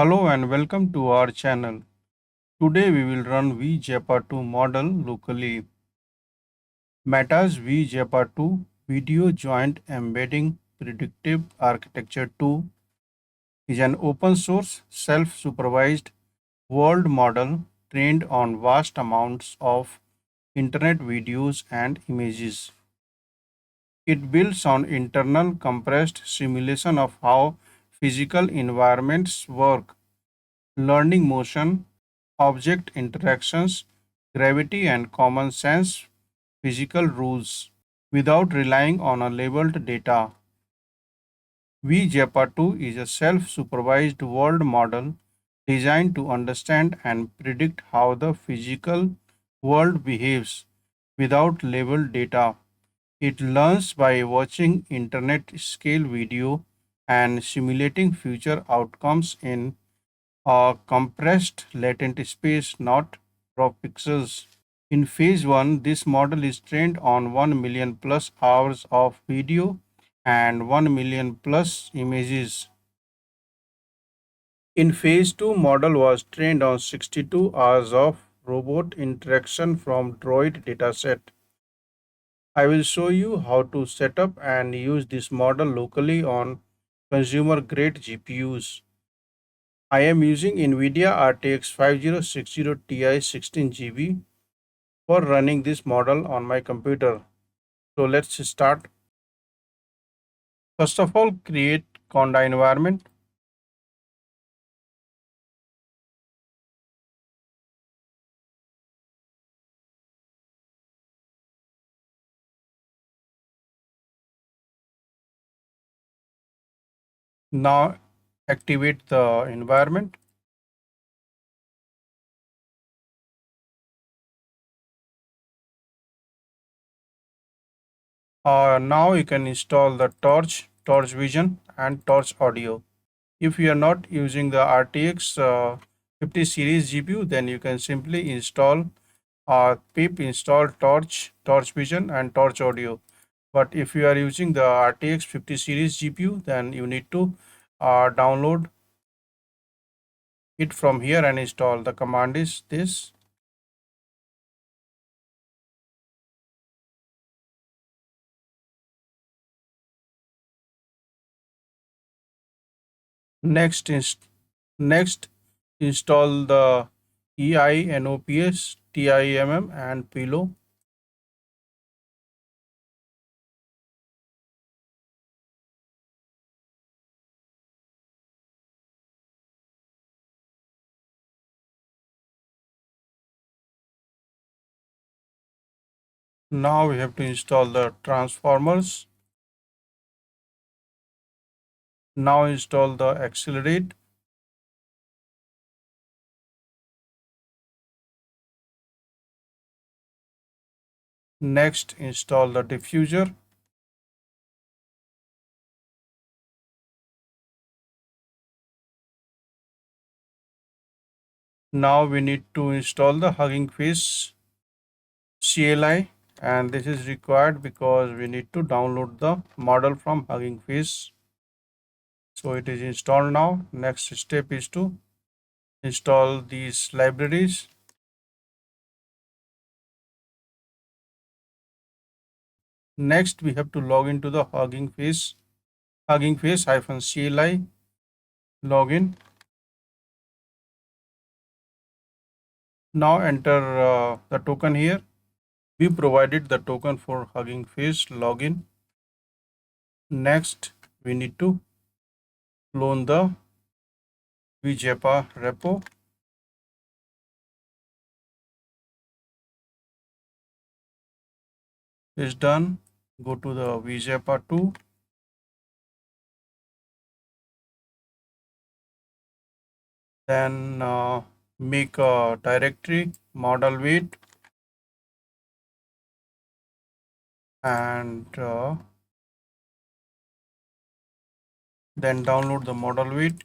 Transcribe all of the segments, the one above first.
Hello and welcome to our channel. Today we will run V-JEPA 2 model locally. Meta's V-JEPA 2 Video Joint Embedding Predictive Architecture 2 is an open source self-supervised world model trained on vast amounts of internet videos and images. It builds on internal compressed simulation of how physical environments work, learning motion, object interactions, gravity, and common sense physical rules without relying on a labeled data. V-JEPA 2 is a self-supervised world model designed to understand and predict how the physical world behaves without labeled data. It learns by watching internet scale video and simulating future outcomes in a compressed latent space, not raw pixels. In phase 1, this model is trained on 1 million plus hours of video and 1 million plus images. In phase 2, model was trained on 62 hours of robot interaction from Droid dataset. I will show you how to set up and use this model locally on consumer grade GPUs. I am using NVIDIA RTX 5060 Ti 16 GB for running this model on my computer. So let's start. First of all, create Conda environment. Now activate the environment. Now you can install the Torch Vision and Torch Audio. If you are not using the RTX 50 series GPU, then you can simply install pip install Torch Vision and Torch Audio. But if you are using the RTX 50 series GPU, then you need to download it from here and install. The command is this. Next is next install the EINOPS, TIMM and Pilo. Now we have to install the transformers. Now install the accelerate. Next install the diffuser. Now we need to install the Hugging Face CLI, and this is required because we need to download the model from Hugging Face. So it is installed now. Next step is to install these libraries. Next we have to log into the Hugging Face -CLI login. Now enter the token here. We provided the token for Hugging Face login. Next we need to clone the V-JEPA repo. Is done. Go to the V-JEPA 2. Then make a directory model weight and then download the model weight.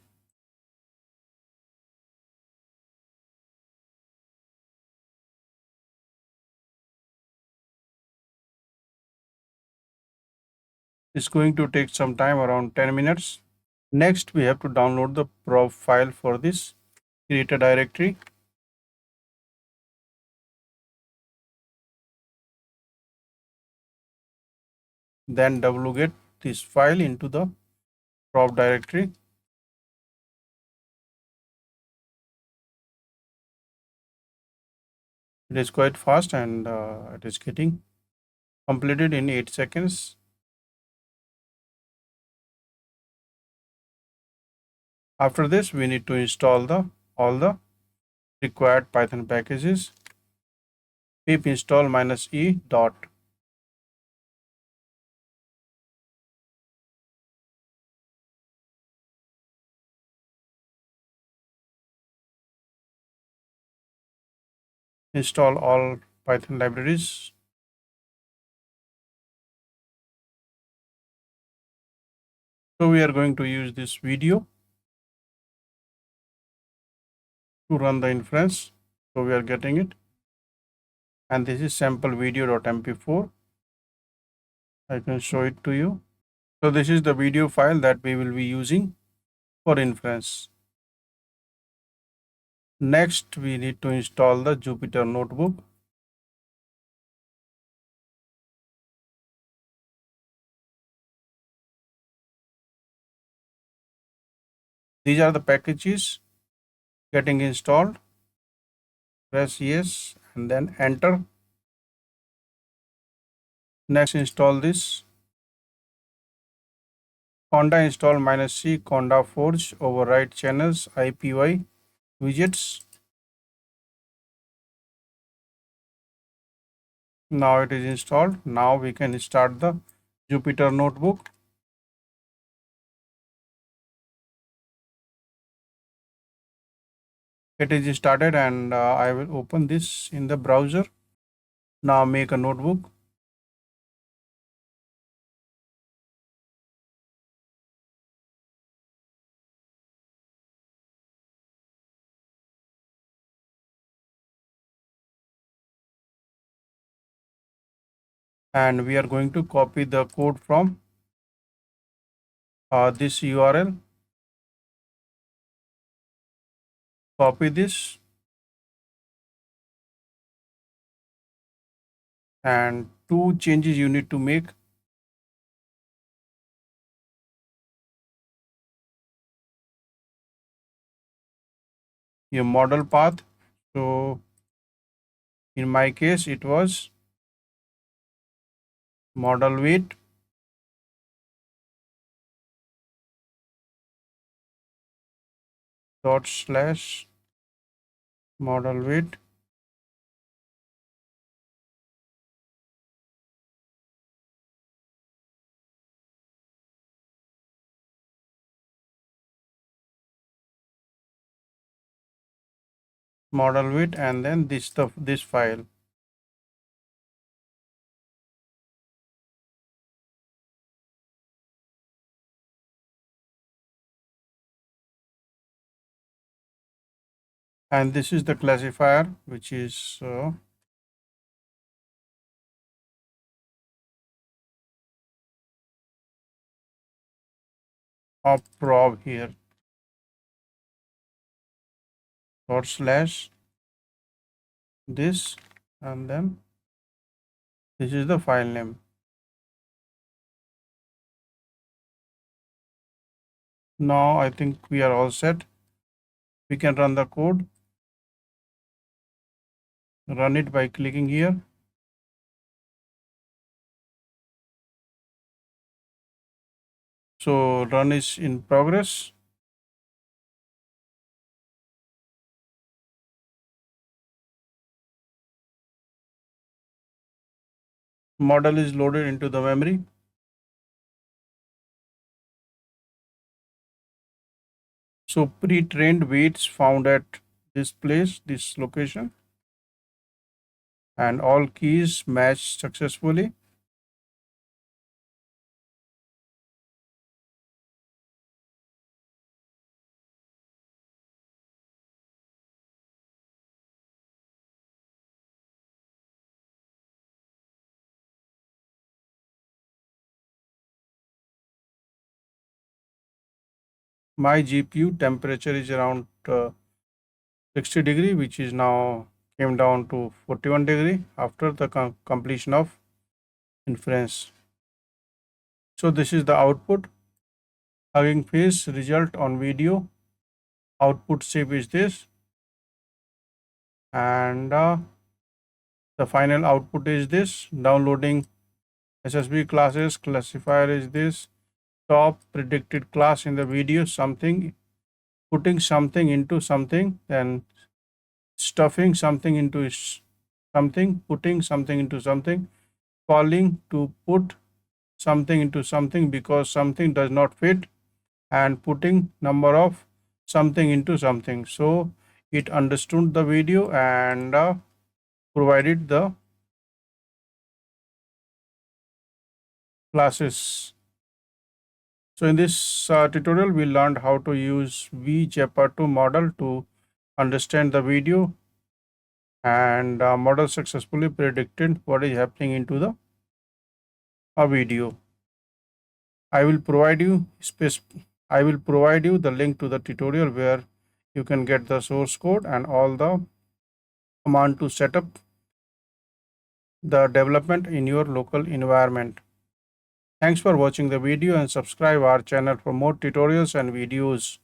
It's going to take some time, around 10 minutes. Next, we have to download the prob file for this. Create a directory. Then wget this file into the prob directory. It is quite fast and it is getting completed in 8 seconds. After this, we need to install all the required Python packages. Pip install -e dot. Install all Python libraries. So we are going to use this video to run the inference. So we are getting it. And this is sample video.mp4. I can show it to you. So this is the video file that we will be using for inference. Next, we need to install the Jupyter notebook. These are the packages getting installed. Press yes and then enter. Next, install this. Conda install -c conda forge override channels IPY widgets. Now it is installed. Now we can start the Jupyter notebook. It is started and I will open this in the browser. Now make a notebook. And we are going to copy the code from this URL. Copy this and two changes you need to make. Your model path. So in my case, it was model weight dot slash model weight model weight and then this file. And this is the classifier, which is of prob here dot slash this and then this is the file name. Now I think we are all set. We can run the code. Run it by clicking here. So run is in progress. Model is loaded into the memory. So pre-trained weights found at this place, this location, and all keys matched successfully. My GPU temperature is around 60 degree, which is now came down to 41 degree after the completion of inference. So this is the output. Hugging face result on video. Output shape is this, and the final output is this. Downloading SSB classes classifier is this. Top predicted class in the video, something, putting something into something, then stuffing something into something, putting something into something, calling to put something into something because something does not fit, and putting number of something into something. So it understood the video and provided the classes. So in this tutorial, we learned how to use V-JEPA to model to understand the video, and model successfully predicted what is happening into the video. I will provide you the link to the tutorial where you can get the source code and all the command to set up the development in your local environment. Thanks for watching the video and subscribe our channel for more tutorials and videos.